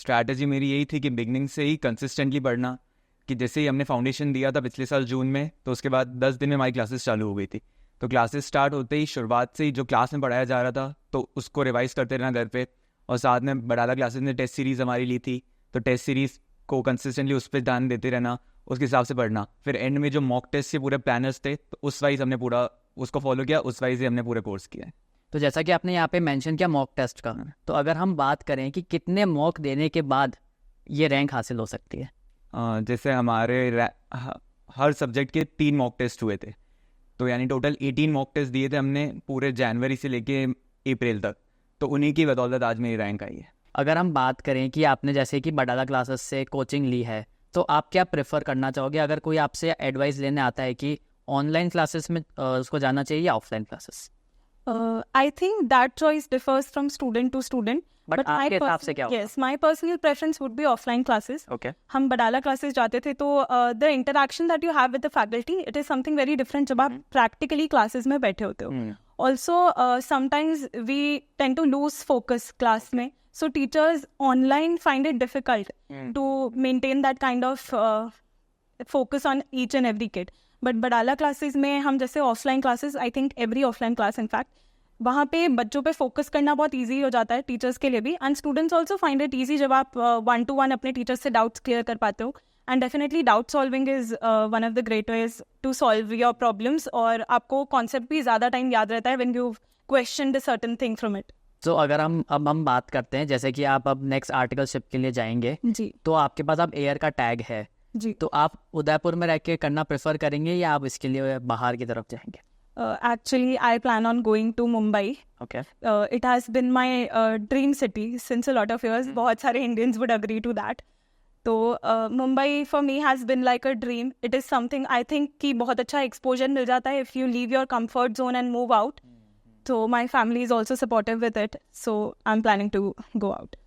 Strategy मेरी यही थी कि बिगनिंग से ही कंसिस्टेंटली पढ़ना, कि जैसे ही हमने फाउंडेशन दिया था पिछले साल जून में, तो उसके बाद 10 दिन में हमारी क्लासेस चालू हो गई थी। तो क्लासेस स्टार्ट होते ही शुरुआत से ही जो क्लास में पढ़ाया जा रहा था तो उसको रिवाइज करते रहना घर पे, और साथ में बड़ाला क्लासेस ने टेस्ट सीरीज़ हमारी ली थी, तो टेस्ट सीरीज़ को कंसिस्टेंटली उस पर ध्यान देते रहना, उसके हिसाब से पढ़ना। फिर एंड में जो मॉक टेस्ट के पूरे प्लानर्स थे तो उस वाइज हमने पूरा उसको फॉलो किया, उस वाइज ही हमने पूरे कोर्स किया है। तो जैसा कि आपने यहाँ पे मेंशन किया मॉक टेस्ट का, तो अगर हम बात करें कि कितने मॉक देने के बाद ये रैंक हासिल हो सकती है? जैसे हमारे हर सब्जेक्ट के 3 मॉक टेस्ट हुए थे, तो यानी टोटल 18 मॉक टेस्ट दिए थे हमने पूरे जनवरी से लेके अप्रैल तक, तो उन्हीं की बदौलत आज मेरी रैंक आई है। अगर हम बात करें कि आपने जैसे कि बडाला क्लासेस से कोचिंग ली है, तो आप क्या प्रेफर करना चाहोगे अगर कोई आपसे एडवाइस लेने आता है कि ऑनलाइन क्लासेस में उसको जाना चाहिए या offline classes? I think that choice differs from student to student. But आपके हिसाब से क्या होगा? Yes, my personal preference would be offline classes. Okay. हम बडाला क्लासेस जाते थे तो the interaction that you have with the faculty, it is something very different जब आप practically classes में बैठे होते हो. Also, sometimes we tend to lose focus class में. So teachers online find it difficult to maintain that kind of focus on each and every kid. But Badala classes में हम जैसे offline classes, I think every offline class in fact, वहाँ पे बच्चों पे focus करना बहुत इजी हो जाता है टीचर्स के लिए भी, and students also find it easy जब आप 1-to-1 अपने टीचर्स से डाउट्स क्लियर कर पाते हो. And definitely doubt solving is one of the great ways to solve your problems, और आपको कॉन्सेप्ट भी ज़्यादा टाइम याद रहता है when you question the certain thing from it. तो अगर हम बात करते हैं जैसे कि आप अब नेक्स्ट आर्टिकलशिप के लिए जाएंगे जी, तो आपके पास अब एयर का टैग है जी. तो आप उदयपुर में रह के करना प्रेफर करेंगे या आप इसके लिए बाहर की तरफ जाएंगे? Actually, I plan on going to Mumbai. Okay. It has been my dream city since a lot of years. बहुत सारे Indians would agree to that. तो Mumbai for me has been like a dream. It is something I think कि बहुत अच्छा exposure मिल जाता है if you leave your comfort zone and move out. So my family is also supportive with it. So I'm planning to go out.